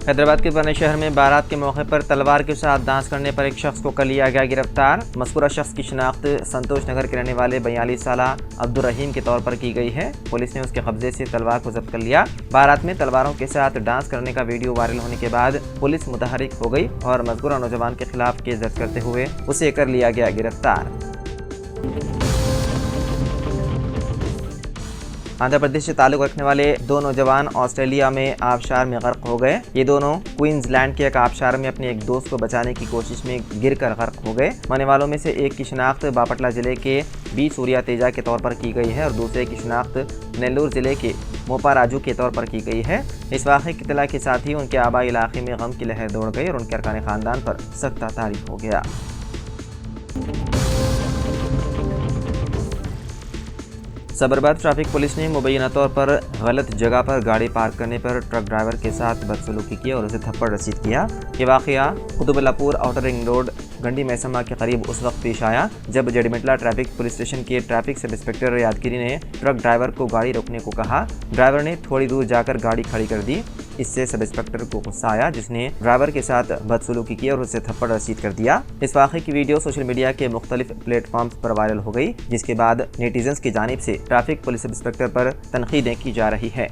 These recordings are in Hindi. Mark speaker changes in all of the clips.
Speaker 1: हैदराबाद के बने शहर में बारात के मौके पर तलवार के साथ डांस करने पर एक शख्स को कर लिया गया गिरफ्तार। मज़कूरा शख्स की शिनाख्त संतोष नगर के रहने वाले 42 साला अब्दुल रहीम के तौर पर की गई है। पुलिस ने उसके कब्जे से तलवार को जब्त कर लिया। बारात में तलवारों के साथ डांस करने का वीडियो वायरल होने के बाद पुलिस मुतहरिक हो गई और मज़कूरा नौजवान के खिलाफ केस दर्ज करते हुए उसे कर लिया गया गिरफ्तार। आंध्र प्रदेश से ताल्लुक रखने वाले दो नौजवान ऑस्ट्रेलिया में आबशार में गर्क हो गए। ये दोनों क्वींसलैंड के एक आबशार में अपने एक दोस्त को बचाने की कोशिश में गिरकर गर्क हो गए। मरने वालों में से एक की शिनाख्त बापटला जिले के बी सूर्या तेजा के तौर पर की गई है और दूसरे की शिनाख्त नेल्लूर जिले के मोपा राजू के तौर पर की गई है। इस वाक़े की इत्तला के साथ ही उनके आबाई इलाके में गम की लहर दौड़ गई और उनके अरकान ख़ानदान पर सख्त तारीफ हो गया। सबरबाद ट्रैफिक पुलिस ने मुबैना तौर पर गलत जगह पर गाड़ी पार्क करने पर ट्रक ड्राइवर के साथ बदसलूकी किया और उसे थप्पड़ रसीद किया। ये वाक़या कुतुबुल्लापुर आउटर रिंग रोड गंडी मैसमा के करीब उस वक्त पेश आया जब जडमेटला ट्रैफिक पुलिस स्टेशन के ट्रैफिक सब इंस्पेक्टर यादगिरी ने ट्रक ड्राइवर को गाड़ी रोकने को कहा। ड्राइवर ने थोड़ी दूर जाकर गाड़ी खड़ी कर दी। इससे सब इंस्पेक्टर को गुस्सा आया जिसने ड्राइवर के साथ बदसलूकी की और उसे थप्पड़ रसीद कर दिया। इस वाक़े की वीडियो सोशल मीडिया के मुख्तलिफ प्लेटफॉर्म्स पर वायरल हो गई, जिसके बाद नेटिजन्स की जानिब से ट्रैफिक पुलिस इंस्पेक्टर पर तनकीदें की जा रही है।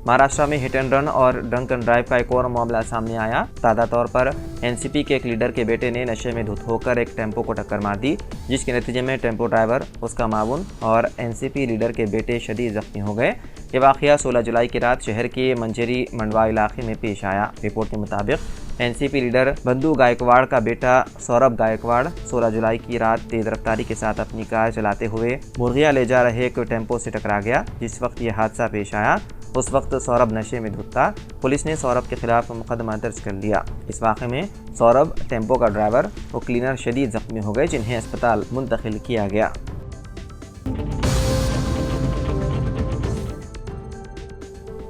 Speaker 1: महाराष्ट्र में हिट एंड रन और ड्रंक एंड ड्राइव का एक और मामला सामने आया। ताज़ा तौर पर एनसीपी के एक लीडर के बेटे ने नशे में धुत होकर एक टेम्पो को टक्कर मार दी, जिसके नतीजे में टेम्पो ड्राइवर, उसका मावून और एनसीपी लीडर के बेटे शदीद जख्मी हो गए। ये वाक़या 16 जुलाई की रात शहर के मंजेरी मंडवा इलाके में पेश आया। रिपोर्ट के मुताबिक एनसीपी लीडर बंधु गायकवाड़ का बेटा सौरभ गायकवाड़ 16 जुलाई की रात तेज रफ्तारी के साथ अपनी कार चलाते हुए मुर्गियाँ ले जा रहे एक टेम्पो से टकरा गया। जिस वक्त यह हादसा पेश आया उस वक्त सौरभ नशे में धुत था। पुलिस ने सौरभ के खिलाफ मुकदमा दर्ज कर लिया। इस वाक़े में सौरभ, टेम्पो का ड्राइवर और क्लीनर शदीद जख्मी हो गए, जिन्हें अस्पताल मुंतकिल किया गया।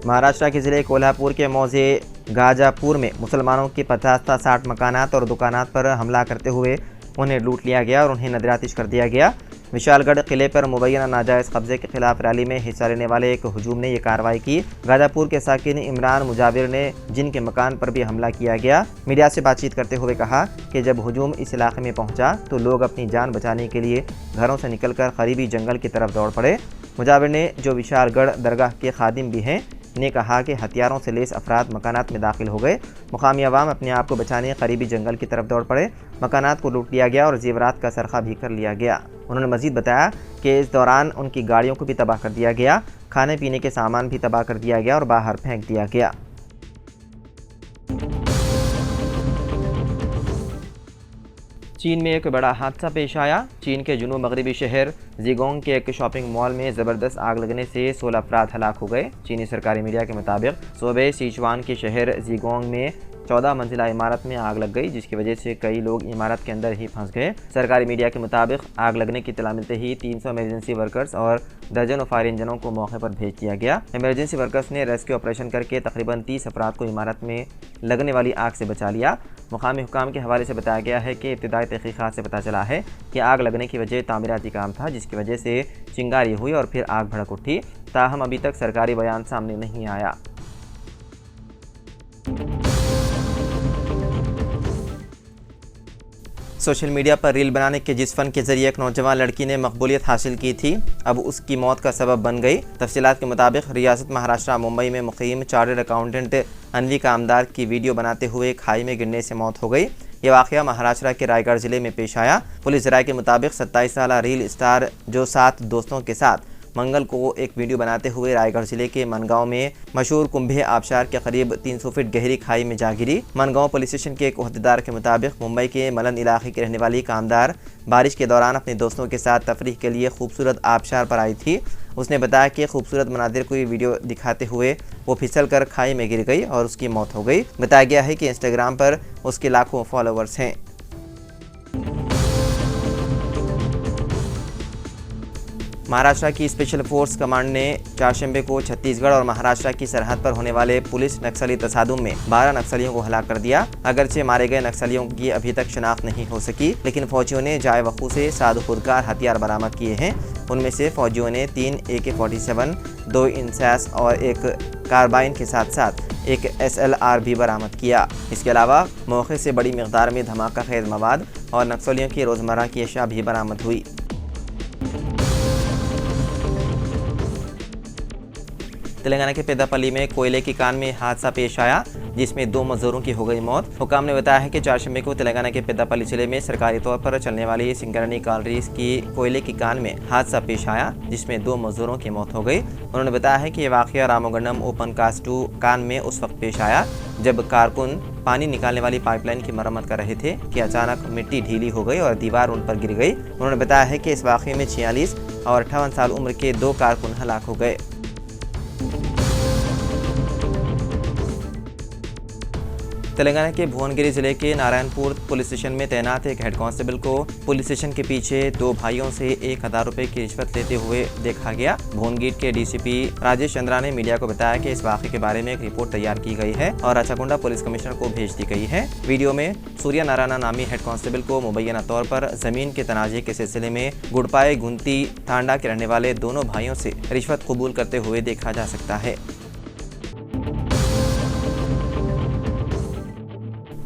Speaker 1: महाराष्ट्र के ज़िले कोल्हापुर के मौजे गाजापुर में मुसलमानों के 50 से 60 मकानात और दुकानात पर हमला करते हुए उन्हें लूट लिया गया और उन्हें नजरातिश कर दिया गया। विशालगढ़ किले पर मुबैना नाजायज़ कब्जे के खिलाफ रैली में हिस्सा लेने वाले एक हुजूम ने यह कार्रवाई की। गाजापुर के साकिन इमरान मुजाविर ने जिनके मकान पर भी हमला किया गया, मीडिया से बातचीत करते हुए कहा कि जब हुजूम इस इलाके में पहुंचा तो लोग अपनी जान बचाने के लिए घरों से निकलकर करीबी जंगल की तरफ दौड़ पड़े। मुजाविर ने, जो विशालगढ़ दरगाह के खादिम भी हैं, ने कहा कि हथियारों से लेस अफराद मकानात में दाखिल हो गए। मुकामी अवाम अपने आप को बचाने करीबी जंगल की तरफ दौड़ पड़े। मकानात को लूट लिया गया और जेवरात का सरखा भी कर लिया गया। उन्होंने मजीद बताया कि इस दौरान उनकी गाड़ियों को भी तबाह कर दिया गया, खाने पीने के सामान भी तबाह कर दिया गया और बाहर फेंक दिया गया। चीन में एक बड़ा हादसा पेश आया। चीन के जुनूब मगरबी शहर जिगोंग के एक शॉपिंग मॉल में ज़बरदस्त आग लगने से 16 अफराद हलाक हो गए। चीनी सरकारी मीडिया के मुताबिक सूबे सिचुआन के शहर जिगोंग में 14 मंजिला इमारत में आग लग गई, जिसकी वजह से कई लोग इमारत के अंदर ही फंस गए। सरकारी मीडिया के मुताबिक आग लगने की इत्तला मिलते ही 300 इमरजेंसी वर्कर्स और दर्जनों फायर इंजनों को मौके पर भेज दिया गया। इमरजेंसी वर्कर्स ने रेस्क्यू ऑपरेशन करके तकरीबन 30 अफराद को इमारत में लगने वाली आग से बचा लिया। मुकामी हुकाम के हवाले से बताया गया है कि इब्तिदाई तहकीकात से पता चला है कि आग लगने की वजह तामीराती काम था, जिसकी वजह से चिंगारी हुई और फिर आग भड़क उठी। ताहम अभी तक सरकारी बयान सामने नहीं आया। सोशल मीडिया पर रील बनाने के जिस फन के जरिए एक नौजवान लड़की ने मकबूलियत हासिल की थी, अब उसकी मौत का सबब बन गई। तफसीलात के मुताबिक रियासत महाराष्ट्र मुंबई में मुकीम चार्टर्ड अकाउंटेंट अनवी कामदार की वीडियो बनाते हुए खाई में गिरने से मौत हो गई। ये वाक़या महाराष्ट्र के रायगढ़ ज़िले में पेश आया। पुलिस राय के मुताबिक 27 साला रील स्टार जो 7 दोस्तों के साथ मंगल को एक वीडियो बनाते हुए रायगढ़ जिले के मनगांव में मशहूर कुंभे आबशार के करीब 300 फीट गहरी खाई में जा गिरी। मनगांव पुलिस स्टेशन के एक ओहदेदार के मुताबिक मुंबई के मलन इलाके की रहने वाली कामदार बारिश के दौरान अपने दोस्तों के साथ तफरीह के लिए खूबसूरत आबशार पर आई थी। उसने बताया कि खूबसूरत मनाजिर को ये वीडियो दिखाते हुए वो फिसल कर खाई में गिर गई और उसकी मौत हो गई। बताया गया है कि इंस्टाग्राम पर उसके लाखों फॉलोअर्स हैं। महाराष्ट्र की स्पेशल फोर्स कमांड ने चारशंबे को छत्तीसगढ़ और महाराष्ट्र की सरहद पर होने वाले पुलिस नक्सली तसादुम में 12 नक्सलियों को हलाक कर दिया। अगरचे मारे गए नक्सलियों की अभी तक शिनाख्त नहीं हो सकी, लेकिन फौजियों ने जाए वकू से सादुपुरकार हथियार बरामद किए हैं। उनमें से फौजियों ने 3 AK-47, 2 इंसास और एक कार्बाइन के साथ साथ एक SLR भी बरामद किया। इसके अलावा मौके से बड़ी मिकदार में धमाका खेज मवाद और नक्सलियों की रोज़मर्रा की अशिया भी बरामद हुई। तेलंगाना के पेद्दापल्ली में कोयले की कान में हादसा पेश आया, जिसमें 2 मजदूरों की हो गई मौत। हुकाम ने बताया है कि चारशंबे को तेलंगाना के पेद्दापल्ली जिले में सरकारी तौर पर चलने वाली सिंगरनी कॉलरीज की कोयले की कान में हादसा पेश आया, जिसमें 2 मजदूरों की मौत हो गई। उन्होंने बताया है कि यह वाक़या रामोगंडम ओपन कास्ट 2 कान में उस वक्त पेश आया जब कारकुन पानी निकालने वाली पाइपलाइन की मरम्मत कर रहे थे कि अचानक मिट्टी ढीली हो गई और दीवार उन पर गिर गई। उन्होंने बताया है कि इस वाक़े में 46 और 58 साल उम्र के 2 कारकुन हलाक हो गए। तेलंगाना के भुवनगिरी जिले के नारायणपुर पुलिस स्टेशन में तैनात एक हेड कांस्टेबल को पुलिस स्टेशन के पीछे 2 भाइयों से 1000 रुपए की रिश्वत लेते हुए देखा गया। भुवनगिर के DCP राजेश चंद्रा ने मीडिया को बताया कि इस वाक़े के बारे में एक रिपोर्ट तैयार की गई है और अचाकुंडा पुलिस कमिश्नर को भेज दी गई है। वीडियो में सूर्य नारायण नामी हेड कांस्टेबल को मुबैना तौर पर जमीन के तनाजे के सिलसिले में गुड़पाए गुंती तांडा के रहने वाले दोनों भाइयों से रिश्वत कबूल करते हुए देखा जा सकता है।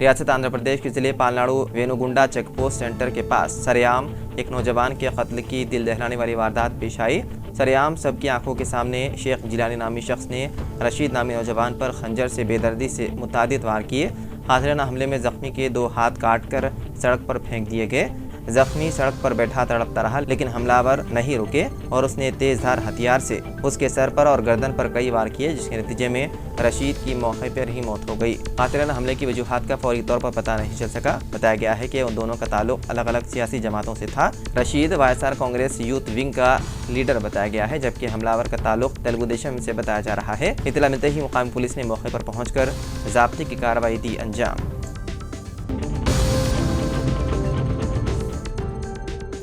Speaker 1: रियासत आंध्र प्रदेश के जिले पालनाडु वेनुगुंडा चेकपोस्ट सेंटर के पास सरेआम एक नौजवान के कत्ल की दिल दहलाने वाली वारदात पेश आई। सरेआम सबकी आंखों के सामने शेख जिलानी नामी शख्स ने रशीद नामी नौजवान पर खंजर से बेदर्दी से मुतादिद वार किए। कातिलाना हमले में जख्मी के 2 हाथ काट कर सड़क पर फेंक दिए गए। जख्मी सड़क पर बैठा तड़पता रहा, लेकिन हमलावर नहीं रुके और उसने तेजधार हथियार से उसके सर पर और गर्दन पर कई वार किए, जिसके नतीजे में रशीद की मौके पर ही मौत हो गई। कातिलाना हमले की वजूहात का फौरी तौर पर पता नहीं चल सका। बताया गया है कि उन दोनों का ताल्लुक अलग अलग सियासी जमातों से था। Rashid YSR Congress youth wing का लीडर बताया गया है, जबकि हमलावर का ताल्लुक तेलुगु देशम से बताया जा रहा है। इत्तला मिलते ही मुकामी पुलिस ने मौके पर पहुंचकर ज़ाब्ते की कार्रवाई दी अंजाम।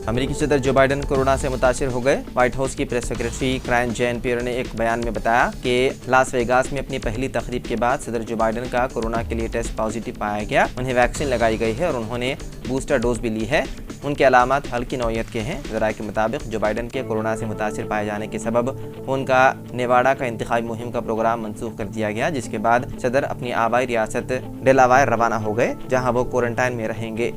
Speaker 1: अमेरिकी सदर जो बाइडन कोरोना से मुतासिर हो गए। व्हाइट हाउस की प्रेस सेक्रेटरी क्राइन जैन पियर ने एक बयान में बताया कि लास वेगास में अपनी पहली तकरीब के बाद सदर जो बाइडन का कोरोना के लिए टेस्ट पॉजिटिव पाया गया। उन्हें वैक्सीन लगाई गई है और उन्होंने बूस्टर डोज भी ली है। उनके अलामात हल्की नौयत के हैं। ज़राए के मुताबिक जो बाइडन के कोरोना से मुतासिर पाए जाने के सबब उनका नेवाडा का इंतखाबी मुहिम का प्रोग्राम मनसूख कर दिया गया, जिसके बाद सदर अपनी आबाई रियासत डेलावायर रवाना हो गए, जहाँ वो क्वारंटाइन में रहेंगे।